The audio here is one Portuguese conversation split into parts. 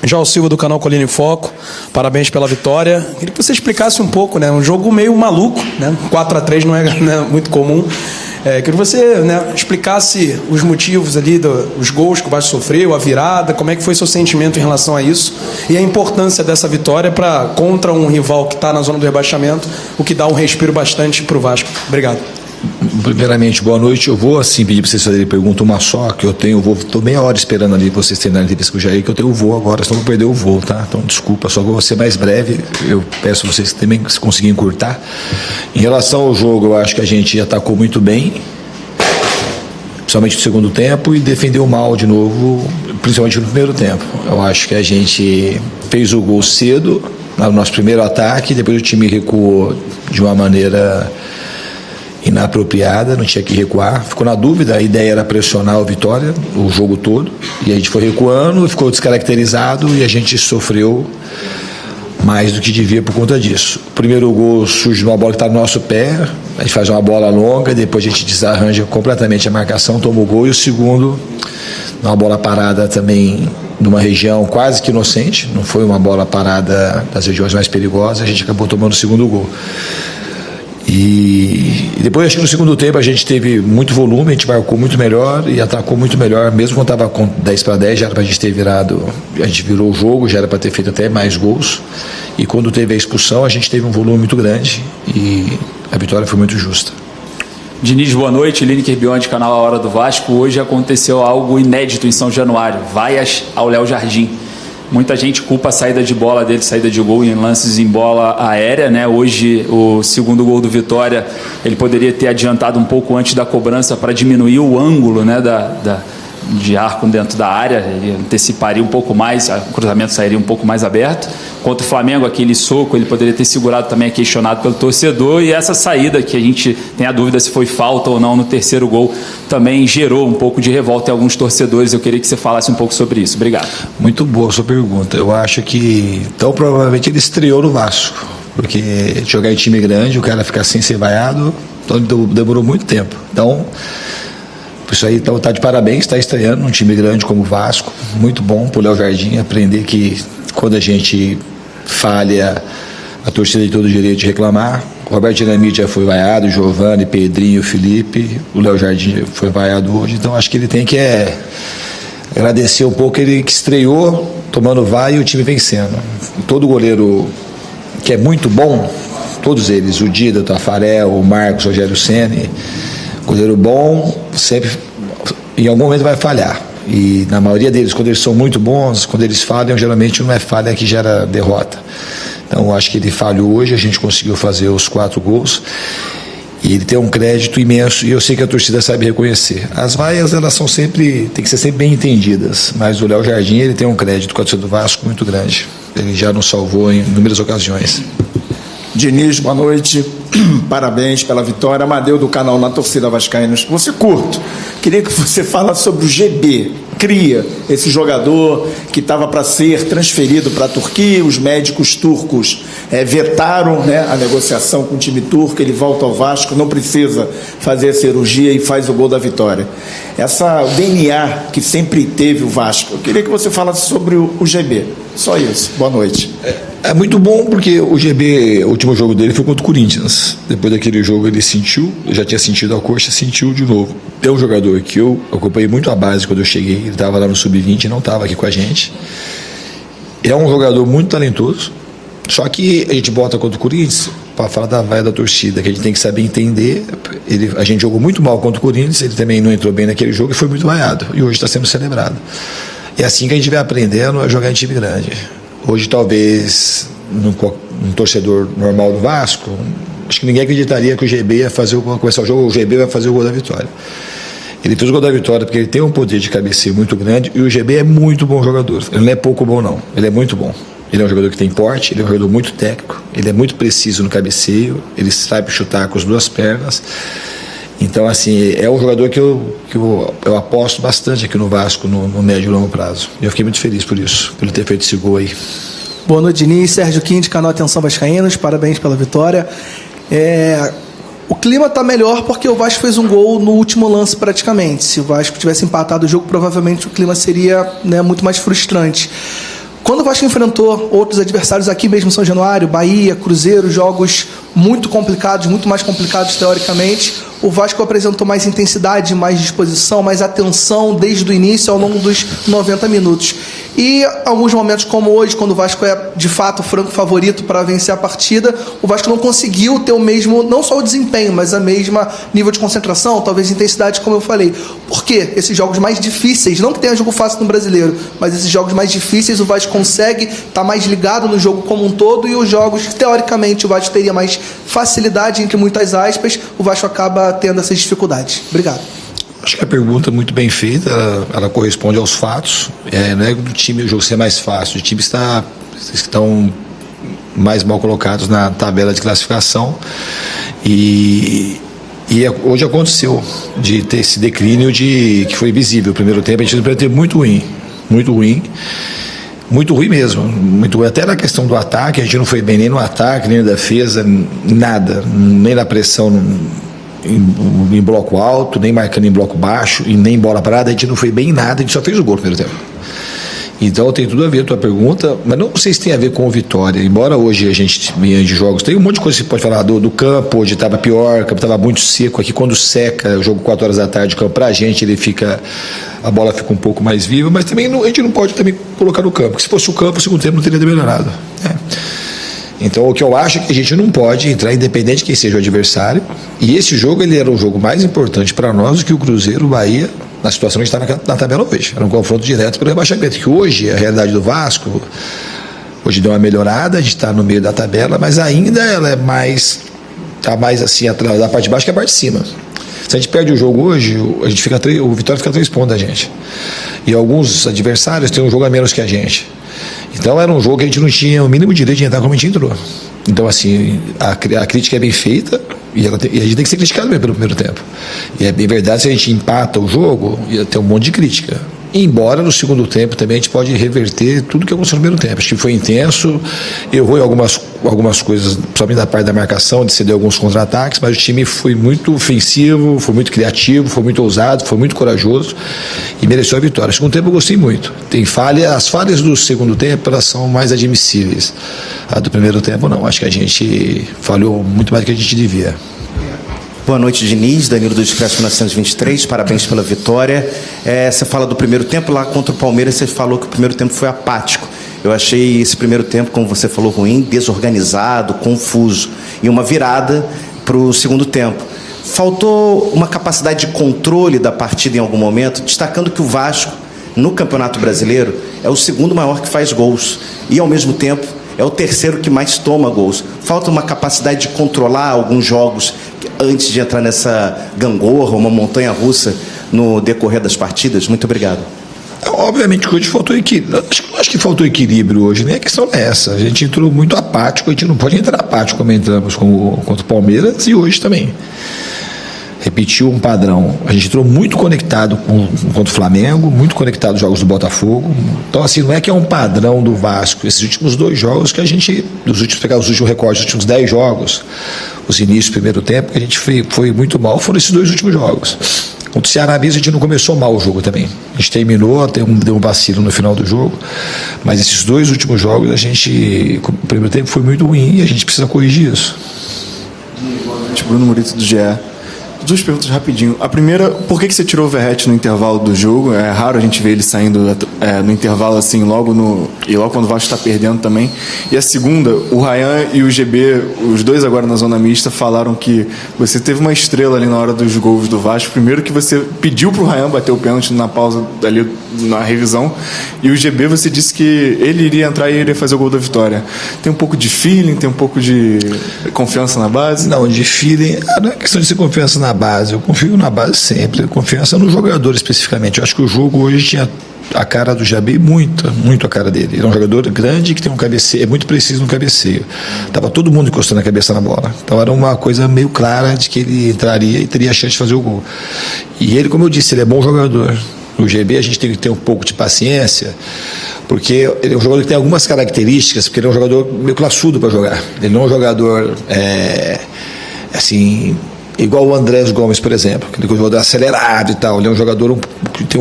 João Silva, do canal Colina em Foco, parabéns pela vitória. Queria que você explicasse um pouco, né? Um jogo meio maluco, né? 4-3 não é muito comum. Queria que você, explicasse os motivos ali, os gols que o Vasco sofreu, a virada, como é que foi seu sentimento em relação a isso e a importância dessa vitória contra um rival que está na zona do rebaixamento, o que dá um respiro bastante para o Vasco. Obrigado. Primeiramente, boa noite. Eu vou assim pedir para vocês fazerem pergunta uma só, que eu tenho, estou meia hora esperando ali vocês terminarem a entrevista com o Jair, que eu tenho o voo agora, senão eu vou perder o voo, tá? Então, desculpa, só vou ser mais breve, eu peço a vocês também se conseguirem encurtar. Em relação ao jogo, eu acho que a gente atacou muito bem, principalmente no segundo tempo, e defendeu mal de novo, principalmente no primeiro tempo. Eu acho que a gente fez o gol cedo, no nosso primeiro ataque, depois o time recuou de uma maneira inapropriada, não tinha que recuar, ficou na dúvida, a ideia era pressionar o Vitória o jogo todo, e a gente foi recuando, ficou descaracterizado e a gente sofreu mais do que devia por conta disso. O primeiro gol surge de uma bola que está no nosso pé, a gente faz uma bola longa, depois a gente desarranja completamente a marcação, toma o gol, e o segundo, uma bola parada também numa região quase que inocente, não foi uma bola parada das regiões mais perigosas, a gente acabou tomando o segundo gol. E depois, acho que no segundo tempo a gente teve muito volume, a gente marcou muito melhor e atacou muito melhor, mesmo quando estava com 10-10, já era para a gente ter virado, a gente virou o jogo, já era para ter feito até mais gols, e quando teve a expulsão a gente teve um volume muito grande e a vitória foi muito justa. Diniz, boa noite. Lineker Beyond, canal A Hora do Vasco. Hoje aconteceu algo inédito em São Januário, vaias ao Léo Jardim. Muita gente culpa a saída de bola dele, saída de gol em lances em bola aérea, né? Hoje, o segundo gol do Vitória, ele poderia ter adiantado um pouco antes da cobrança para diminuir o ângulo, né, de arco dentro da área, ele anteciparia um pouco mais, o cruzamento sairia um pouco mais aberto. Contra o Flamengo, aquele soco, ele poderia ter segurado também, é questionado pelo torcedor, e essa saída, que a gente tem a dúvida se foi falta ou não no terceiro gol, também gerou um pouco de revolta em alguns torcedores. Eu queria que você falasse um pouco sobre isso. Obrigado. Muito boa a sua pergunta. Eu acho que, então, provavelmente ele estreou no Vasco, porque jogar em time grande, o cara ficar sem ser vaiado, então demorou muito tempo. Então, isso aí está de parabéns, está estreando num time grande como o Vasco, muito bom para o Léo Jardim aprender que quando a gente falha, a torcida tem todo o direito de reclamar. O Roberto Dinamite já foi vaiado, o Giovani, Pedrinho, Felipe, o Léo Jardim foi vaiado hoje, então acho que ele tem que agradecer um pouco, ele que estreou tomando vai e o time vencendo. Todo goleiro que é muito bom, todos eles, o Dida, o Tafarel, o Marcos, o Rogério Ceni, goleiro bom, sempre, em algum momento vai falhar. E na maioria deles, quando eles são muito bons, quando eles falham, geralmente não é falha que gera derrota. Então, eu acho que ele falhou hoje, a gente conseguiu fazer os 4 gols. E ele tem um crédito imenso, e eu sei que a torcida sabe reconhecer. As vaias, elas são sempre, tem que ser sempre bem entendidas, mas o Léo Jardim, ele tem um crédito com a torcida do Vasco muito grande. Ele já nos salvou em inúmeras ocasiões. Diniz, boa noite, parabéns pela vitória. Amadeu, do canal Na Torcida Vascaínos. Você curto, queria que você falasse sobre o GB, Cria, esse jogador que estava para ser transferido para a Turquia. Os médicos turcos vetaram, a negociação com o time turco, ele volta ao Vasco, não precisa fazer a cirurgia e faz o gol da vitória. O DNA que sempre teve o Vasco, eu queria que você falasse sobre o GB, só isso. Boa noite. É muito bom porque o GB, o último jogo dele foi contra o Corinthians. Depois daquele jogo ele sentiu, já tinha sentido a coxa, sentiu de novo. Tem um jogador que eu acompanhei muito a base quando eu cheguei, ele estava lá no Sub-20, não estava aqui com a gente. É um jogador muito talentoso, só que a gente bota contra o Corinthians para falar da vaia da torcida, que a gente tem que saber entender. A gente jogou muito mal contra o Corinthians, ele também não entrou bem naquele jogo e foi muito vaiado. E hoje está sendo celebrado. É assim que a gente vai aprendendo a jogar em time grande. Hoje, talvez, num torcedor normal do Vasco, acho que ninguém acreditaria que o GB ia começar o jogo, o GB vai fazer o gol da vitória. Ele fez o gol da vitória porque ele tem um poder de cabeceio muito grande, e o GB é muito bom jogador. Ele não é pouco bom, não. Ele é muito bom. Ele é um jogador que tem porte, ele é um jogador muito técnico, ele é muito preciso no cabeceio, ele sabe chutar com as 2 pernas. Então, assim, é um jogador que eu aposto bastante aqui no Vasco no médio e longo prazo. E eu fiquei muito feliz por isso, por ele ter feito esse gol aí. Boa noite, Diniz. Sérgio Quinte, canal Atenção Vascaínos. Parabéns pela vitória. O clima está melhor porque o Vasco fez um gol no último lance praticamente. Se o Vasco tivesse empatado o jogo, provavelmente o clima seria muito mais frustrante. Quando o Vasco enfrentou outros adversários aqui mesmo em São Januário, Bahia, Cruzeiro, jogos muito complicados, muito mais complicados teoricamente, o Vasco apresentou mais intensidade, mais disposição, mais atenção desde o início ao longo dos 90 minutos. E alguns momentos como hoje, quando o Vasco é de fato o franco favorito para vencer a partida, o Vasco não conseguiu ter o mesmo, não só o desempenho, mas a mesma nível de concentração, talvez intensidade, como eu falei. Por quê? Esses jogos mais difíceis, não que tenha jogo fácil no Brasileiro, mas esses jogos mais difíceis o Vasco consegue estar mais ligado no jogo como um todo, e os jogos que teoricamente o Vasco teria mais facilidade, entre muitas aspas, o Vasco acaba tendo essas dificuldades. Obrigado. Acho que a pergunta é muito bem feita, ela corresponde aos fatos. Não é do time o jogo ser mais fácil, os times estão mais mal colocados na tabela de classificação e hoje aconteceu de ter esse declínio que foi visível. O primeiro tempo a gente teve muito ruim mesmo, muito ruim. Até na questão do ataque, a gente não foi bem nem no ataque, nem na defesa, nada, nem na pressão em bloco alto, nem marcando em bloco baixo, e nem bola parada, a gente não foi bem em nada, a gente só fez o gol no primeiro tempo. Então tem tudo a ver com a tua pergunta, mas não sei se tem a ver com Vitória, embora hoje a gente venha de jogos, tem um monte de coisa que você pode falar do campo, hoje estava pior, o campo estava muito seco, aqui quando seca, o jogo 4 horas da tarde, o campo pra gente, a bola fica um pouco mais viva, mas também a gente não pode também colocar no campo, porque se fosse o campo, o segundo tempo não teria melhorado. Então o que eu acho é que a gente não pode entrar, independente de quem seja o adversário, e esse jogo ele era o jogo mais importante para nós do que o Cruzeiro, o Bahia, na situação que está na tabela hoje. Era um confronto direto pelo rebaixamento, que hoje a realidade do Vasco, hoje deu uma melhorada, a gente está no meio da tabela, mas ainda ela está mais assim atrás da parte de baixo que a parte de cima. Se a gente perde o jogo hoje, o Vitória fica 3 pontos da gente, e alguns adversários têm um jogo a menos que a gente. Então era um jogo que a gente não tinha o mínimo direito de entrar como a gente entrou. Então assim, a crítica é bem feita, e a gente tem que ser criticado mesmo pelo primeiro tempo. E é bem verdade, se a gente empata o jogo, ia ter um monte de crítica. Embora no segundo tempo também a gente pode reverter tudo que aconteceu no primeiro tempo. Acho que foi intenso, errou em algumas coisas, principalmente da parte da marcação, de ceder alguns contra-ataques, mas o time foi muito ofensivo, foi muito criativo, foi muito ousado, foi muito corajoso e mereceu a vitória. No segundo tempo eu gostei muito. As falhas do segundo tempo elas são mais admissíveis. A do primeiro tempo não, acho que a gente falhou muito mais do que a gente devia. Boa noite, Diniz, Danilo do Expresso 1923, parabéns pela vitória. Você fala do primeiro tempo, lá contra o Palmeiras você falou que o primeiro tempo foi apático. Eu achei esse primeiro tempo, como você falou, ruim, desorganizado, confuso, e uma virada para o segundo tempo. Faltou uma capacidade de controle da partida em algum momento, destacando que o Vasco, no Campeonato Brasileiro, é o segundo maior que faz gols, e ao mesmo tempo é o terceiro que mais toma gols. Falta uma capacidade de controlar alguns jogos antes de entrar nessa gangorra, uma montanha-russa no decorrer das partidas? Muito obrigado. Obviamente que hoje faltou equilíbrio. Acho que faltou equilíbrio hoje, nem a questão é essa. A gente entrou muito apático, a gente não pode entrar apático como entramos contra o Palmeiras e hoje também. Repetiu um padrão. A gente entrou muito conectado contra o Flamengo, muito conectado aos jogos do Botafogo. Então, assim, não é que é um padrão do Vasco. Esses últimos 2 jogos que a gente, pegar os últimos recordes, os últimos 10 jogos, os inícios do primeiro tempo, que a gente foi muito mal, foram esses 2 últimos jogos. Contra o Ceará mesmo, a gente não começou mal o jogo também. A gente terminou, deu um vacilo no final do jogo, mas esses 2 últimos jogos, o primeiro tempo foi muito ruim e a gente precisa corrigir isso. Bruno Murito do GE. 2 perguntas rapidinho. A primeira, por que você tirou o Verratti no intervalo do jogo? É raro a gente ver ele saindo no intervalo assim, logo quando o Vasco está perdendo também. E a segunda, o Ryan e o GB, os dois agora na zona mista, falaram que você teve uma estrela ali na hora dos gols do Vasco. Primeiro que você pediu para o Ryan bater o pênalti na pausa ali na revisão, e o GB você disse que ele iria entrar e iria fazer o gol da vitória. Tem um pouco de feeling, tem um pouco de confiança na base? Não, de feeling, não é questão de ser confiança na base, eu confio na base sempre, confiança no jogador especificamente. Eu acho que o jogo hoje tinha a cara do Jabi, muito a cara dele. Ele é um jogador grande que tem um cabeceio, é muito preciso no cabeceio. Estava todo mundo encostando a cabeça na bola. Então era uma coisa meio clara de que ele entraria e teria a chance de fazer o gol. E ele, como eu disse, ele é bom jogador. No GB a gente tem que ter um pouco de paciência, porque ele é um jogador que tem algumas características, porque ele é um jogador meio classudo para jogar. Ele não é um jogador assim igual o Andrés Gomes, por exemplo, aquele jogador acelerado e tal. Ele é um jogador que tem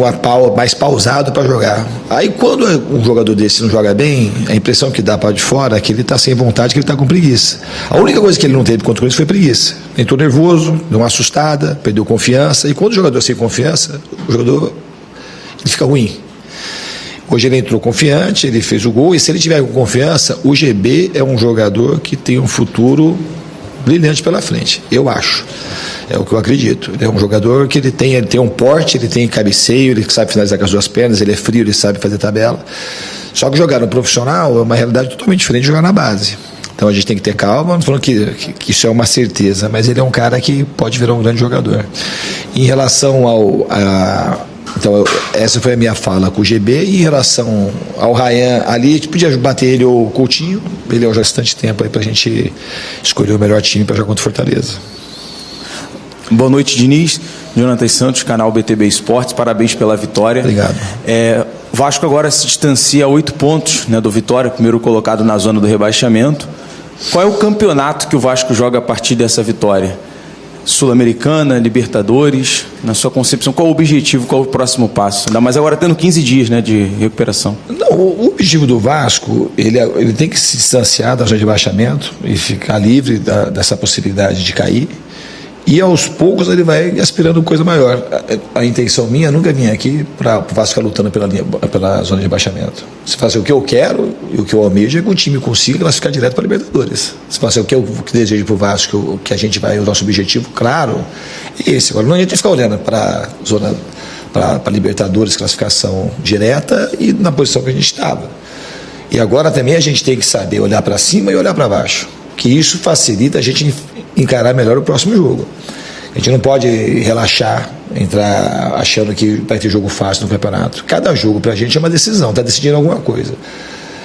mais pausado para jogar. Aí quando um jogador desse não joga bem, a impressão que dá para de fora é que ele está sem vontade, que ele está com preguiça. A única coisa que ele não teve contra isso foi preguiça. Entrou nervoso, deu uma assustada, perdeu confiança. E quando o jogador sem confiança, o jogador ele fica ruim. Hoje ele entrou confiante, ele fez o gol, e se ele tiver com confiança, o GB é um jogador que tem um futuro brilhante pela frente, eu acho. É o que eu acredito. Ele é um jogador que ele tem um porte, ele tem cabeceio, ele sabe finalizar com as duas pernas, ele é frio, ele sabe fazer tabela. Só que jogar no profissional é uma realidade totalmente diferente de jogar na base. Então a gente tem que ter calma, não falando que isso é uma certeza, mas ele é um cara que pode virar um grande jogador. Em relação então, essa foi a minha fala com o GB. E em relação ao Ryan, ali, a gente podia bater ele ou o Coutinho. Ele é já bastante tempo aí pra gente escolher o melhor time para jogar contra o Fortaleza. Boa noite, Diniz. Jonathan Santos, canal BTB Esportes. Parabéns pela vitória. Obrigado. Vasco agora se distancia a 8 pontos, né, do Vitória, primeiro colocado na zona do rebaixamento. Qual é o campeonato que o Vasco joga a partir dessa vitória? Sul-Americana, Libertadores, na sua concepção, qual o objetivo, qual o próximo passo? Ainda mais agora tendo 15 dias, né, de recuperação. Não, o objetivo do Vasco, ele tem que se distanciar da zona de rebaixamento e ficar livre dessa possibilidade de cair. E aos poucos ele vai aspirando coisa maior. A intenção minha nunca vinha aqui para o Vasco ficar lutando pela zona de rebaixamento. Se fazer o que eu quero e o que eu almejo é que o time consiga classificar direto para a Libertadores. Se fazer o que eu desejo para o Vasco, que a gente vai, o nosso objetivo, claro, é esse. Agora não adianta ficar olhando para a zona, para Libertadores, classificação direta e na posição que a gente estava. E agora também a gente tem que saber olhar para cima e olhar para baixo, que isso facilita a gente encarar melhor o próximo jogo. A gente não pode relaxar, entrar achando que vai ter jogo fácil no campeonato. Cada jogo pra gente é uma decisão, está decidindo alguma coisa.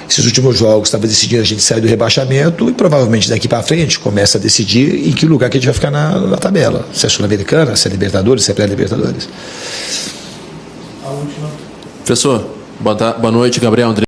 Esses últimos jogos estavam decidindo a gente sair do rebaixamento e provavelmente daqui para frente começa a decidir em que lugar que a gente vai ficar na tabela. Se é Sul-Americana, se é Libertadores, se é pré-Libertadores. Professor, boa noite, Gabriel André.